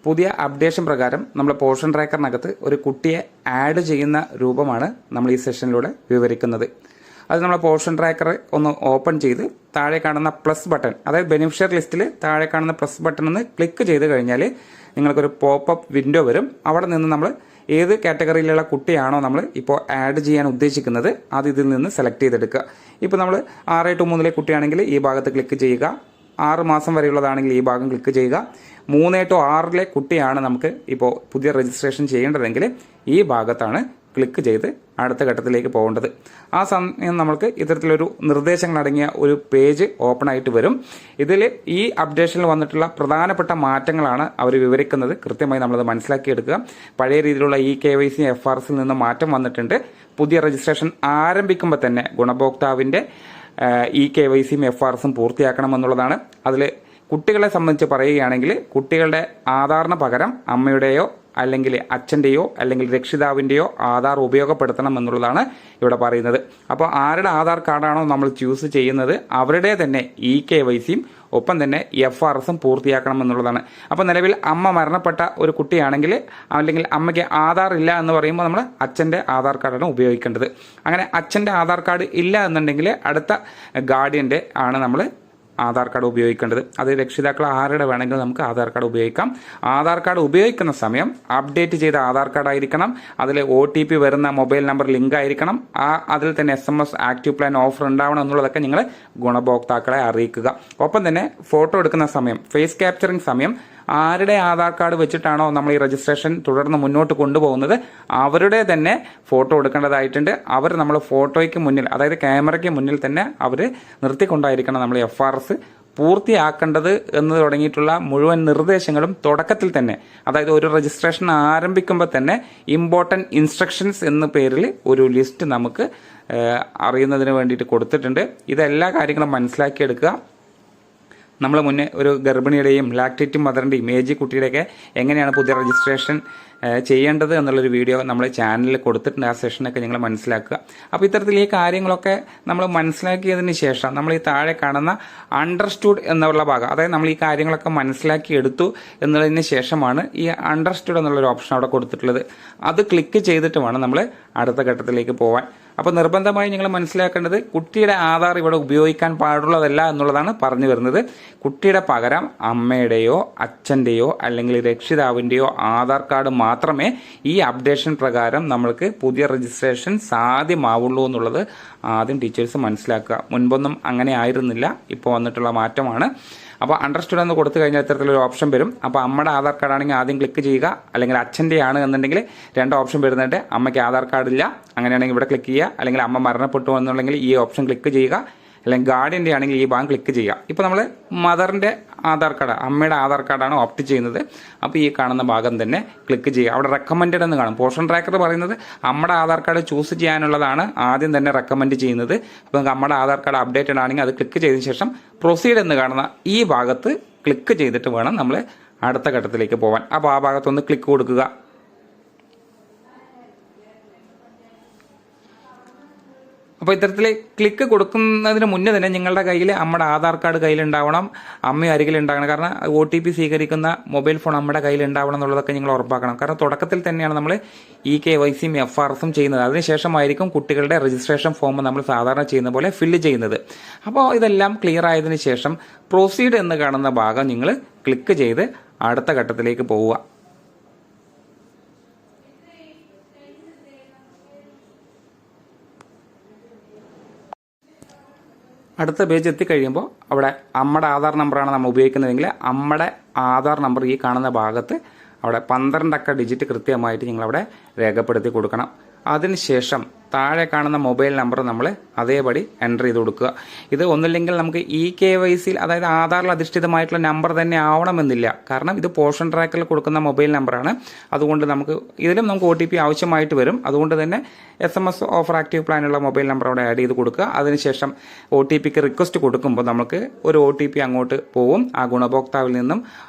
പുതിയ അപ്ഡേഷൻ പ്രകാരം നമ്മൾ പോർഷൻ ട്രാക്കറിനകത്ത് ഒരു കുട്ടിയെ ആഡ് ചെയ്യുന്ന രൂപമാണ് നമ്മൾ ഈ സെഷനിലൂടെ വിവരിക്കുന്നത്. അത് നമ്മൾ പോർഷൻ ട്രാക്കർ ഒന്ന് ഓപ്പൺ ചെയ്ത് താഴെ കാണുന്ന പ്ലസ് ബട്ടൺ, അതായത് ബെനിഫിഷ്യറി ലിസ്റ്റിൽ താഴെ കാണുന്ന പ്ലസ് ബട്ടൺ ഒന്ന് ക്ലിക്ക് ചെയ്ത് കഴിഞ്ഞാൽ നിങ്ങൾക്കൊരു പോപ്പപ്പ് വിൻഡോ വരും. അവിടെ നിന്ന് നമ്മൾ ഏത് കാറ്റഗറിയിലുള്ള കുട്ടിയാണോ നമ്മൾ ഇപ്പോൾ ആഡ് ചെയ്യാൻ ഉദ്ദേശിക്കുന്നത് അത് ഇതിൽ നിന്ന് സെലക്ട് ചെയ്തെടുക്കുക. ഇപ്പോൾ നമ്മൾ 6 to 3 കുട്ടിയാണെങ്കിൽ ഈ ഭാഗത്ത് ക്ലിക്ക് ചെയ്യുക. 6 മാസം വരെയുള്ളതാണെങ്കിൽ ഈ ഭാഗം ക്ലിക്ക് ചെയ്യുക. 3 to 6 കുട്ടിയാണ് നമുക്ക് ഇപ്പോൾ പുതിയ രജിസ്ട്രേഷൻ ചെയ്യേണ്ടതെങ്കിൽ ഈ ഭാഗത്താണ് ക്ലിക്ക് ചെയ്ത് അടുത്ത ഘട്ടത്തിലേക്ക് പോകേണ്ടത്. ആ സമയം നമ്മൾക്ക് ഇത്തരത്തിലൊരു നിർദ്ദേശങ്ങളടങ്ങിയ ഒരു പേജ് ഓപ്പൺ ആയിട്ട് വരും. ഇതിൽ ഈ അപ്ഡേഷനിൽ വന്നിട്ടുള്ള പ്രധാനപ്പെട്ട മാറ്റങ്ങളാണ് അവർ വിവരിക്കുന്നത്. കൃത്യമായി നമ്മളത് മനസ്സിലാക്കിയെടുക്കുക. പഴയ രീതിയിലുള്ള KYC FRS നിന്ന് മാറ്റം വന്നിട്ടുണ്ട്. പുതിയ രജിസ്ട്രേഷൻ ആരംഭിക്കുമ്പോൾ തന്നെ ഗുണഭോക്താവിൻ്റെ KYC FRS പൂർത്തിയാക്കണമെന്നുള്ളതാണ്. അതിൽ കുട്ടികളെ സംബന്ധിച്ച് പറയുകയാണെങ്കിൽ കുട്ടികളുടെ ആധാറിന് പകരം അമ്മയുടെയോ അല്ലെങ്കിൽ അച്ഛൻ്റെയോ അല്ലെങ്കിൽ രക്ഷിതാവിൻ്റെയോ ആധാർ ഉപയോഗപ്പെടുത്തണം എന്നുള്ളതാണ് ഇവിടെ പറയുന്നത്. അപ്പോൾ ആരുടെ ആധാർ കാർഡാണോ നമ്മൾ ചൂസ് ചെയ്യുന്നത് അവരുടെ തന്നെ KYCയും ഒപ്പം തന്നെ FRSും പൂർത്തിയാക്കണം എന്നുള്ളതാണ്. അപ്പോൾ നിലവിൽ അമ്മ മരണപ്പെട്ട ഒരു കുട്ടിയാണെങ്കിൽ അല്ലെങ്കിൽ അമ്മയ്ക്ക് ആധാർ ഇല്ല എന്ന് പറയുമ്പോൾ നമ്മൾ അച്ഛൻ്റെ ആധാർ കാർഡാണ് ഉപയോഗിക്കേണ്ടത്. അങ്ങനെ അച്ഛൻ്റെ ആധാർ കാർഡ് ഇല്ല എന്നുണ്ടെങ്കിൽ അടുത്ത ഗാർഡിയൻ്റെ ആണ് നമ്മൾ ആധാർ കാർഡ് ഉപയോഗിക്കേണ്ടത്. അത് രക്ഷിതാക്കൾ ആരുടെ വേണമെങ്കിലും നമുക്ക് ആധാർ കാർഡ് ഉപയോഗിക്കാം. ആധാർ കാർഡ് ഉപയോഗിക്കുന്ന സമയം അപ്ഡേറ്റ് ചെയ്ത ആധാർ കാർഡ് ആയിരിക്കണം. അതിൽ OTP വരുന്ന മൊബൈൽ നമ്പർ ലിങ്ക് ആയിരിക്കണം. അതിൽ തന്നെ SMS ആക്റ്റീവ് പ്ലാൻ ഓഫർ ഉണ്ടാവണം എന്നുള്ളതൊക്കെ നിങ്ങൾ ഗുണഭോക്താക്കളെ അറിയിക്കുക. ഒപ്പം തന്നെ ഫോട്ടോ എടുക്കുന്ന സമയം, ഫേസ് ക്യാപ്ചറിങ് സമയം ആരുടെ ആധാർ കാർഡ് വെച്ചിട്ടാണോ നമ്മൾ ഈ രജിസ്ട്രേഷൻ തുടർന്ന് മുന്നോട്ട് കൊണ്ടുപോകുന്നത് അവരുടെ തന്നെ ഫോട്ടോ എടുക്കേണ്ടതായിട്ടുണ്ട്. അവർ നമ്മൾ ഫോട്ടോയ്ക്ക് മുന്നിൽ, അതായത് ക്യാമറയ്ക്ക് മുന്നിൽ തന്നെ അവർ നിർത്തിക്കൊണ്ടായിരിക്കണം നമ്മൾ FRS പൂർത്തിയാക്കേണ്ടത് എന്ന് തുടങ്ങിയിട്ടുള്ള മുഴുവൻ നിർദ്ദേശങ്ങളും തുടക്കത്തിൽ തന്നെ, അതായത് ഒരു രജിസ്ട്രേഷൻ ആരംഭിക്കുമ്പോൾ തന്നെ ഇമ്പോർട്ടൻറ്റ് ഇൻസ്ട്രക്ഷൻസ് എന്ന പേരിൽ ഒരു ലിസ്റ്റ് നമുക്ക് അറിയുന്നതിന് വേണ്ടിയിട്ട് കൊടുത്തിട്ടുണ്ട്. ഇതെല്ലാ കാര്യങ്ങളും മനസ്സിലാക്കിയെടുക്കുക. നമ്മൾ മുന്നേ ഒരു ഗർഭിണിയുടെയും ലാക്ടേറ്റിംഗ് മദറിൻ്റെയും AG കുട്ടിയുടെയൊക്കെ എങ്ങനെയാണ് പുതിയ രജിസ്ട്രേഷൻ ചെയ്യേണ്ടത് എന്നുള്ളൊരു വീഡിയോ നമ്മൾ ചാനലിൽ കൊടുത്തിട്ടുണ്ട്. ആ സെഷനൊക്കെ നിങ്ങൾ മനസ്സിലാക്കുക. അപ്പോൾ ഇത്തരത്തിൽ ഈ കാര്യങ്ങളൊക്കെ നമ്മൾ മനസ്സിലാക്കിയതിന് ശേഷം നമ്മൾ ഈ താഴെ കാണുന്ന അണ്ടർസ്റ്റുഡ് എന്നുള്ള ഭാഗം, അതായത് നമ്മൾ ഈ കാര്യങ്ങളൊക്കെ മനസ്സിലാക്കി എടുത്തു എന്നുള്ളതിന് ശേഷമാണ് ഈ അണ്ടർസ്റ്റുഡ് എന്നുള്ളൊരു ഓപ്ഷൻ അവിടെ കൊടുത്തിട്ടുള്ളത്. അത് ക്ലിക്ക് ചെയ്തിട്ട് വേണം നമ്മൾ അടുത്ത ഘട്ടത്തിലേക്ക് പോകാൻ. അപ്പോൾ നിർബന്ധമായി നിങ്ങൾ മനസ്സിലാക്കേണ്ടത് കുട്ടിയുടെ ആധാർ ഇവിടെ ഉപയോഗിക്കാൻ പാടുള്ളതല്ല എന്നുള്ളതാണ് പറഞ്ഞു വരുന്നത്. കുട്ടിയുടെ പകരം അമ്മയുടെയോ അച്ഛൻ്റെയോ അല്ലെങ്കിൽ രക്ഷിതാവിൻ്റെയോ ആധാർ കാർഡ് മാത്രമേ ഈ അപ്ഡേഷൻ പ്രകാരം നമ്മൾക്ക് പുതിയ രജിസ്ട്രേഷൻ സാധ്യമാവുള്ളൂ എന്നുള്ളത് ആദ്യം ടീച്ചേഴ്സ് മനസ്സിലാക്കുക. മുൻപൊന്നും അങ്ങനെ ആയിരുന്നില്ല, ഇപ്പോൾ വന്നിട്ടുള്ള മാറ്റമാണ്. അപ്പോൾ അണ്ടർസ്റ്റുഡ് എന്ന് കൊടുത്തു കഴിഞ്ഞാൽ ഇത്തരത്തിലൊരു ഓപ്ഷൻ വരും. അപ്പോൾ അമ്മയുടെ ആധാർ കാർഡാണെങ്കിൽ ആദ്യം ക്ലിക്ക് ചെയ്യുക, അല്ലെങ്കിൽ അച്ഛൻ്റെ ആണ് എന്നുണ്ടെങ്കിൽ 2 ഓപ്ഷൻ വരുന്നുണ്ട്. അമ്മയ്ക്ക് ആധാർ കാർഡ് ഇല്ല, അങ്ങനെയാണെങ്കിൽ ഇവിടെ ക്ലിക്ക് ചെയ്യുക. അല്ലെങ്കിൽ അമ്മ മരണപ്പെട്ടു എന്നുണ്ടെങ്കിൽ ഈ ഓപ്ഷൻ ക്ലിക്ക് ചെയ്യുക. അല്ലെങ്കിൽ ഗാർഡിയൻ്റെ ആണെങ്കിൽ ഈ ഭാഗം ക്ലിക്ക് ചെയ്യുക. ഇപ്പോൾ നമ്മൾ മദറിൻ്റെ ആധാർ കാർഡ്, അമ്മയുടെ ആധാർ കാർഡാണ് ഓപ്റ്റ് ചെയ്യുന്നത്. അപ്പോൾ ഈ കാണുന്ന ഭാഗം തന്നെ ക്ലിക്ക് ചെയ്യുക. അവിടെ റെക്കമെൻഡഡ് എന്ന് കാണും. പോർഷൻ ട്രാക്കർ പറയുന്നത് അമ്മയുടെ ആധാർ കാർഡ് ചൂസ് ചെയ്യാനുള്ളതാണ് ആദ്യം തന്നെ റെക്കമെൻഡ് ചെയ്യുന്നത്. അപ്പോൾ നമുക്ക് അമ്മയുടെ ആധാർ കാർഡ് അപ്ഡേറ്റഡ് ആണെങ്കിൽ അത് ക്ലിക്ക് ചെയ്തതിന് ശേഷം പ്രൊസീഡ് എന്ന് കാണുന്ന ഈ ഭാഗത്ത് ക്ലിക്ക് ചെയ്തിട്ട് വേണം നമ്മൾ അടുത്ത ഘട്ടത്തിലേക്ക് പോകാൻ. അപ്പോൾ ആ ഭാഗത്തൊന്ന് ക്ലിക്ക് കൊടുക്കുക. അപ്പോൾ ഇത്തരത്തിൽ ക്ലിക്ക് കൊടുക്കുന്നതിന് മുന്നേ തന്നെ നിങ്ങളുടെ കയ്യിൽ അമ്മയുടെ ആധാർ കാർഡ് കയ്യിലുണ്ടാവണം, അമ്മ അരികിലുണ്ടാകണം. കാരണം OTP സ്വീകരിക്കുന്ന മൊബൈൽ ഫോൺ നമ്മുടെ കയ്യിലുണ്ടാവണം എന്നുള്ളതൊക്കെ നിങ്ങൾ ഉറപ്പാക്കണം. കാരണം തുടക്കത്തിൽ തന്നെയാണ് നമ്മൾ KYCയും FRSും ചെയ്യുന്നത്. അതിനുശേഷമായിരിക്കും കുട്ടികളുടെ രജിസ്ട്രേഷൻ ഫോം നമ്മൾ സാധാരണ ചെയ്യുന്ന പോലെ ഫില്ല് ചെയ്യുന്നത്. അപ്പോൾ ഇതെല്ലാം ക്ലിയർ ആയതിനു ശേഷം പ്രൊസീഡ് എന്ന് കാണുന്ന ഭാഗം നിങ്ങൾ ക്ലിക്ക് ചെയ്ത് അടുത്ത ഘട്ടത്തിലേക്ക് പോവുക. അടുത്ത പേജ് എത്തിക്കഴിയുമ്പോൾ അവിടെ അമ്മയുടെ ആധാർ നമ്പറാണ് നമ്മൾ ഉപയോഗിക്കുന്നതെങ്കിൽ അമ്മയുടെ ആധാർ നമ്പർ ഈ കാണുന്ന ഭാഗത്ത് അവിടെ 12 അക്ക ഡിജിറ്റ് കൃത്യമായിട്ട് നിങ്ങളവിടെ രേഖപ്പെടുത്തി കൊടുക്കണം. അതിനുശേഷം താഴെ കാണുന്ന മൊബൈൽ നമ്പർ നമ്മൾ അതേപടി എൻ്റർ ചെയ്ത് കൊടുക്കുക. ഇത് ഒന്നില്ലെങ്കിൽ നമുക്ക് KYCയിൽ, അതായത് ആധാറിൽ അധിഷ്ഠിതമായിട്ടുള്ള നമ്പർ തന്നെ ആവണമെന്നില്ല. കാരണം ഇത് പോർഷൻ ട്രാക്കറിൽ കൊടുക്കുന്ന മൊബൈൽ നമ്പറാണ്. അതുകൊണ്ട് ഇതിലും നമുക്ക് OTP ആവശ്യമായിട്ട് വരും. അതുകൊണ്ട് തന്നെ SMS ഓഫർ ആക്റ്റീവ് പ്ലാനുള്ള മൊബൈൽ നമ്പർ അവിടെ ആഡ് ചെയ്ത് കൊടുക്കുക. അതിനുശേഷം OTPക്ക് റിക്വസ്റ്റ് കൊടുക്കുമ്പോൾ നമുക്ക് ഒരു OTP അങ്ങോട്ട് പോവും. ആ ഗുണഭോക്താവിൽ നിന്നും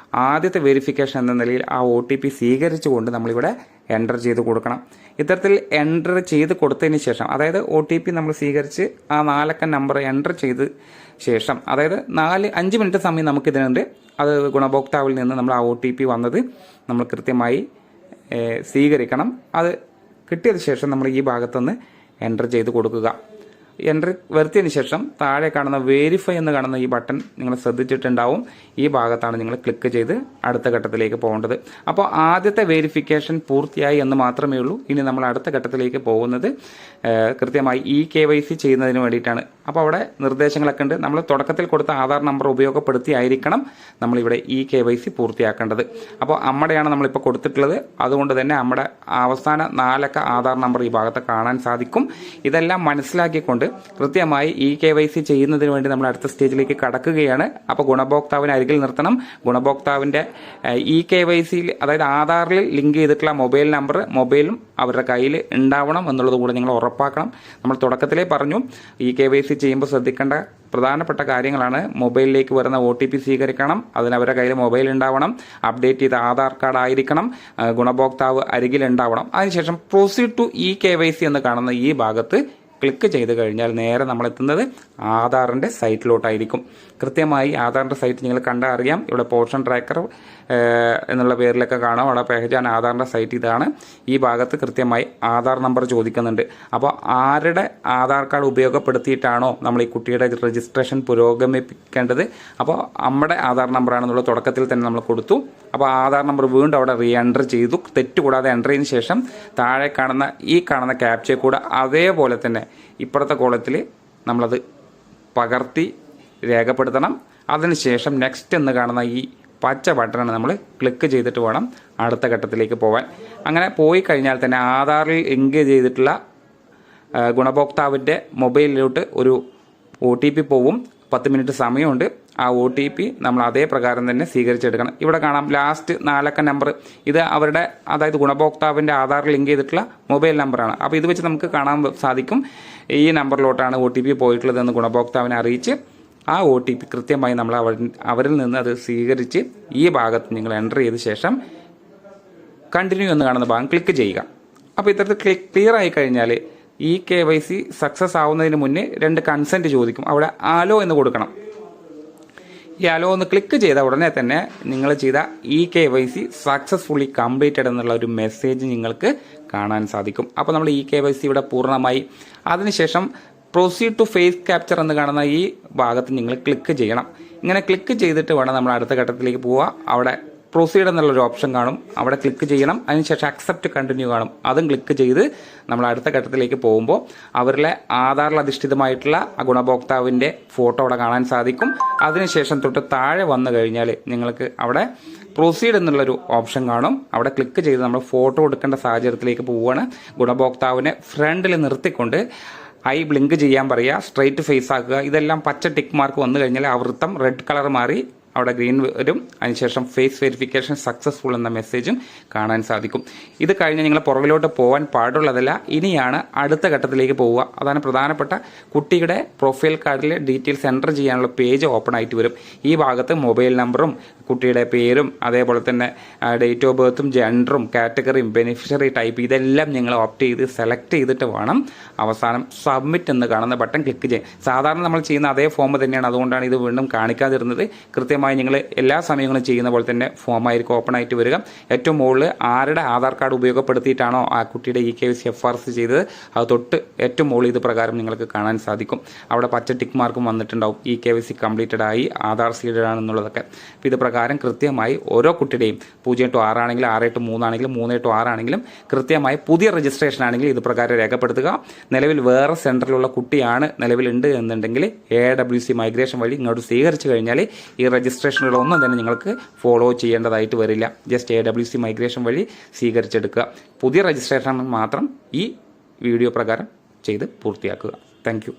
ആദ്യത്തെ വെരിഫിക്കേഷൻ എന്ന നിലയിൽ ആ OTP സ്വീകരിച്ചുകൊണ്ട് നമ്മളിവിടെ എൻ്റർ ചെയ്ത് കൊടുക്കണം. ഇത്തരത്തിൽ എൻ്റർ ചെയ്ത് കൊടുത്തതിന് കൊടുത്തതിന് ശേഷം, അതായത് OTP നമ്മൾ സ്വീകരിച്ച് ആ 4 അക്ക നമ്പർ എൻ്റർ ചെയ്ത് ശേഷം, അതായത് 5 മിനിറ്റ് സമയം നമുക്കിതിനുണ്ട്. അത് ഗുണഭോക്താവിൽ നിന്ന് നമ്മൾ ആ OTP വന്നത് നമ്മൾ കൃത്യമായി സ്വീകരിക്കണം. അത് കിട്ടിയതിന് ശേഷം നമ്മൾ ഈ ഭാഗത്തുനിന്ന് എൻ്റർ ചെയ്ത് കൊടുക്കുക. എൻ്റർ വരുത്തിയതിന് ശേഷം താഴെ കാണുന്ന വെരിഫൈ എന്ന് കാണുന്ന ഈ ബട്ടൺ നിങ്ങൾ ശ്രദ്ധിച്ചിട്ടുണ്ടാവും. ഈ ഭാഗത്താണ് നിങ്ങൾ ക്ലിക്ക് ചെയ്ത് അടുത്ത ഘട്ടത്തിലേക്ക് പോകേണ്ടത്. അപ്പോൾ ആദ്യത്തെ വെരിഫിക്കേഷൻ പൂർത്തിയായി എന്ന് മാത്രമേ ഉള്ളൂ. ഇനി നമ്മൾ അടുത്ത ഘട്ടത്തിലേക്ക് പോകുന്നത് കൃത്യമായി KYC ചെയ്യുന്നതിന് വേണ്ടിയിട്ടാണ്. അപ്പോൾ അവിടെ നിർദ്ദേശങ്ങളൊക്കെ ഉണ്ട്. നമ്മൾ തുടക്കത്തിൽ കൊടുത്ത ആധാർ നമ്പർ ഉപയോഗപ്പെടുത്തിയായിരിക്കണം നമ്മളിവിടെ KYC പൂർത്തിയാക്കേണ്ടത്. അപ്പോൾ അമ്മയുടെയാണ് നമ്മളിപ്പോൾ കൊടുത്തിട്ടുള്ളത്. അതുകൊണ്ട് തന്നെ നമ്മുടെ അവസാന 4 അക്ക ആധാർ നമ്പർ ഈ ഭാഗത്ത് കാണാൻ സാധിക്കും. ഇതെല്ലാം മനസ്സിലാക്കിക്കൊണ്ട് കൃത്യമായി KYC ചെയ്യുന്നതിന് വേണ്ടി നമ്മൾ അടുത്ത സ്റ്റേജിലേക്ക് കടക്കുകയാണ്. അപ്പോൾ ഗുണഭോക്താവിനെ അരികിൽ നിർത്തണം. ഗുണഭോക്താവിൻ്റെ KYCയിൽ, അതായത് ആധാറിൽ ലിങ്ക് ചെയ്തിട്ടുള്ള മൊബൈൽ നമ്പർ മൊബൈലും അവരുടെ കയ്യിൽ ഉണ്ടാവണം എന്നുള്ളത് കൂടെ നിങ്ങൾ ഉറപ്പാക്കണം. നമ്മൾ തുടക്കത്തിലേ പറഞ്ഞു, KYC ചെയ്യുമ്പോൾ ശ്രദ്ധിക്കേണ്ട പ്രധാനപ്പെട്ട കാര്യങ്ങളാണ്. മൊബൈലിലേക്ക് വരുന്ന OTP സ്വീകരിക്കണം, അതിന് അവരുടെ കയ്യിൽ മൊബൈൽ ഉണ്ടാവണം, അപ്ഡേറ്റ് ചെയ്ത ആധാർ കാർഡ് ആയിരിക്കണം, ഗുണഭോക്താവ് അരികിൽ ഉണ്ടാവണം. അതിനുശേഷം പ്രൊസീഡ് ടു KYC എന്ന് കാണുന്ന ഈ ഭാഗത്ത് ക്ലിക്ക് ചെയ്ത് കഴിഞ്ഞാൽ നേരെ നമ്മൾ എത്തുന്നത് ആധാറിൻ്റെ സൈറ്റിലോട്ടായിരിക്കും. കൃത്യമായി ആധാറിൻ്റെ സൈറ്റ് നിങ്ങൾ കണ്ടാൽ അറിയാം. ഇവിടെ പോർഷൻ ട്രാക്കർ എന്നുള്ള പേരിലൊക്കെ കാണാം. അവിടെ പേജാണ് ആധാറിൻ്റെ സൈറ്റ്. ഇതാണ്. ഈ ഭാഗത്ത് കൃത്യമായി ആധാർ നമ്പർ ചോദിക്കുന്നുണ്ട്. അപ്പോൾ ആരുടെ ആധാർ കാർഡ് ഉപയോഗപ്പെടുത്തിയിട്ടാണോ നമ്മൾ ഈ കുട്ടിയുടെ രജിസ്ട്രേഷൻ പുരോഗമിപ്പിക്കേണ്ടത്, അപ്പോൾ നമ്മുടെ ആധാർ നമ്പറാണെന്നുള്ള തുടക്കത്തിൽ തന്നെ നമ്മൾ കൊടുത്തു. അപ്പോൾ ആധാർ നമ്പർ വീണ്ടും അവിടെ എൻ്റർ ചെയ്തു. തെറ്റുകൂടാതെ എൻ്റർ ചെയ്തതിന് ശേഷം താഴെ കാണുന്ന ക്യാപ്ചയെ കൂടെ അതേപോലെ തന്നെ ഇപ്പുറത്തെ കോളത്തിൽ നമ്മളത് പകർത്തി രേഖപ്പെടുത്തണം. അതിനുശേഷം നെക്സ്റ്റ് എന്ന് കാണുന്ന ഈ പച്ച ബട്ടണാണ് നമ്മൾ ക്ലിക്ക് ചെയ്തിട്ട് വേണം അടുത്ത ഘട്ടത്തിലേക്ക് പോകാൻ. അങ്ങനെ പോയി കഴിഞ്ഞാൽ തന്നെ ആധാറിൽ ലിങ്ക് ചെയ്തിട്ടുള്ള ഗുണഭോക്താവിൻ്റെ മൊബൈലിലോട്ട് ഒരു OTP പോവും. 10 മിനിറ്റ് സമയമുണ്ട്. ആ OTP നമ്മൾ അതേ പ്രകാരം തന്നെ സ്വീകരിച്ചെടുക്കണം. ഇവിടെ കാണാം ലാസ്റ്റ് 4 അക്ക നമ്പർ. ഇത് അവരുടെ, അതായത് ഗുണഭോക്താവിൻ്റെ ആധാർ ലിങ്ക് ചെയ്തിട്ടുള്ള മൊബൈൽ നമ്പറാണ്. അപ്പോൾ ഇത് വെച്ച് നമുക്ക് കാണാൻ സാധിക്കും ഈ നമ്പറിലോട്ടാണ് OTP പോയിട്ടുള്ളതെന്ന് ഗുണഭോക്താവിനെ അറിയിച്ച് ആ OTP കൃത്യമായി നമ്മൾ അവരിൽ നിന്ന് അത് സ്വീകരിച്ച് ഈ ഭാഗത്ത് നിങ്ങൾ എൻ്റർ ചെയ്ത ശേഷം കണ്ടിന്യൂ എന്ന് കാണുന്ന ഭാഗം ക്ലിക്ക് ചെയ്യുക. അപ്പോൾ ഇത്തരത്തിൽ ക്ലിയർ ആയി കഴിഞ്ഞാൽ KYC സക്സസ് ആവുന്നതിന് മുന്നേ 2 കൺസെൻറ്റ് ചോദിക്കും. അവിടെ ആലോ എന്ന് കൊടുക്കണം. ഈ ആലോ ഒന്ന് ക്ലിക്ക് ചെയ്ത ഉടനെ തന്നെ നിങ്ങൾ ചെയ്ത KYC സക്സസ്ഫുള്ളി കംപ്ലീറ്റഡ് എന്നുള്ള ഒരു മെസ്സേജ് നിങ്ങൾക്ക് കാണാൻ സാധിക്കും. അപ്പോൾ നമ്മൾ KYC ഇവിടെ പൂർണ്ണമായി. അതിനുശേഷം പ്രൊസീഡ് ടു ഫേസ് ക്യാപ്ചർ എന്ന് കാണുന്ന ഈ ഭാഗത്ത് നിങ്ങൾ ക്ലിക്ക് ചെയ്യണം. ഇങ്ങനെ ക്ലിക്ക് ചെയ്തിട്ട് വേണം നമ്മൾ അടുത്ത ഘട്ടത്തിലേക്ക് പോവുക. അവിടെ പ്രൊസീഡ് എന്നുള്ളൊരു ഓപ്ഷൻ കാണും, അവിടെ ക്ലിക്ക് ചെയ്യണം. അതിനുശേഷം അക്സെപ്റ്റ് കണ്ടിന്യൂ കാണും, അതും ക്ലിക്ക് ചെയ്ത് നമ്മൾ അടുത്ത ഘട്ടത്തിലേക്ക് പോകുമ്പോൾ അവരിലെ ആധാറിൽ അധിഷ്ഠിതമായിട്ടുള്ള ഗുണഭോക്താവിൻ്റെ ഫോട്ടോ അവിടെ കാണാൻ സാധിക്കും. അതിനുശേഷം തൊട്ട് താഴെ വന്നു കഴിഞ്ഞാൽ നിങ്ങൾക്ക് അവിടെ പ്രൊസീഡ് എന്നുള്ളൊരു ഓപ്ഷൻ കാണും. അവിടെ ക്ലിക്ക് ചെയ്ത് നമ്മൾ ഫോട്ടോ എടുക്കേണ്ട സാഹചര്യത്തിലേക്ക് പോവുകയാണ്. ഗുണഭോക്താവിനെ ഫ്രണ്ടിൽ നിർത്തിക്കൊണ്ട് ബ്ലിങ്ക് ചെയ്യാൻ പറയുക, സ്ട്രെയിറ്റ് ഫേസ് ആക്കുക. ഇതെല്ലാം പച്ച ടിക്ക് മാർക്ക് വന്നു കഴിഞ്ഞാൽ ആ വൃത്തം റെഡ് കളർ മാറി അവിടെ ഗ്രീൻ വരും. അതിനുശേഷം ഫേസ് വെരിഫിക്കേഷൻ സക്സസ്ഫുൾ എന്ന മെസ്സേജും കാണാൻ സാധിക്കും. ഇത് കഴിഞ്ഞ് നിങ്ങൾ പുറകിലോട്ട് പോകാൻ പാടുള്ളതല്ല. ഇനിയാണ് അടുത്ത ഘട്ടത്തിലേക്ക് പോവുക. അതാണ് പ്രധാനപ്പെട്ട. കുട്ടിയുടെ പ്രൊഫൈൽ കാർഡിലെ ഡീറ്റെയിൽസ് എൻ്റർ ചെയ്യാനുള്ള പേജ് ഓപ്പൺ ആയിട്ട് വരും. ഈ ഭാഗത്ത് മൊബൈൽ നമ്പറും കുട്ടിയുടെ പേരും അതേപോലെ തന്നെ ഡേറ്റ് ഓഫ് ബർത്തും ജെൻഡറും കാറ്റഗറിയും ബെനിഫിഷ്യറി ടൈപ്പ് ഇതെല്ലാം നിങ്ങൾ ഓപ്റ്റ് ചെയ്ത് സെലക്ട് ചെയ്തിട്ട് വേണം അവസാനം സബ്മിറ്റ് എന്ന് കാണുന്ന ബട്ടൺ ക്ലിക്ക് ചെയ്യാൻ. സാധാരണ നമ്മൾ ചെയ്യുന്ന അതേ ഫോം തന്നെയാണ്. അതുകൊണ്ടാണ് ഇത് വീണ്ടും കാണിക്കാതിരുന്നത്. കൃത്യമായി നിങ്ങൾ എല്ലാ സമയങ്ങളും ചെയ്യുന്ന പോലെ തന്നെ ഫോമായിരിക്കും ഓപ്പൺ ആയിട്ട് വരിക. ഏറ്റവും മുകളിൽ ആരുടെ ആധാർ കാർഡ് ഉപയോഗപ്പെടുത്തിയിട്ടാണോ ആ കുട്ടിയുടെ KYC FRC ചെയ്തത് അത് തൊട്ട് ഏറ്റവും മുകളിൽ ഇത് പ്രകാരം നിങ്ങൾക്ക് കാണാൻ സാധിക്കും. അവിടെ പച്ച ടിക്ക് മാർക്കും വന്നിട്ടുണ്ടാവും. KYC കംപ്ലീറ്റഡ് ആയി, ആധാർ സീഡഡ് ആണെന്നുള്ളതൊക്കെ. അപ്പോൾ ഇത് പ്രകാരം കൃത്യമായി ഓരോ കുട്ടിയുടെയും 0 to 6 ആണെങ്കിലും 6 to 3 ആണെങ്കിലും 3 to 6 ആണെങ്കിലും കൃത്യമായി പുതിയ രജിസ്ട്രേഷൻ ആണെങ്കിൽ ഇത് പ്രകാരം രേഖപ്പെടുത്തുക. നിലവിൽ വേറെ സെൻറ്ററിലുള്ള കുട്ടിയാണ് നിലവിലുണ്ട് എന്നുണ്ടെങ്കിൽ AWC മൈഗ്രേഷൻ വഴി ഇങ്ങോട്ട് സ്വീകരിച്ചു കഴിഞ്ഞാൽ ഈ രജിസ്ട്രേഷനുകളൊന്നും തന്നെ നിങ്ങൾക്ക് ഫോളോ ചെയ്യേണ്ടതായിട്ട് വരില്ല. ജസ്റ്റ് AWC മൈഗ്രേഷൻ വഴി സ്വീകരിച്ചെടുക്കുക. പുതിയ രജിസ്ട്രേഷൻ മാത്രം ഈ വീഡിയോ പ്രകാരം ചെയ്ത് പൂർത്തിയാക്കുക. Thank you.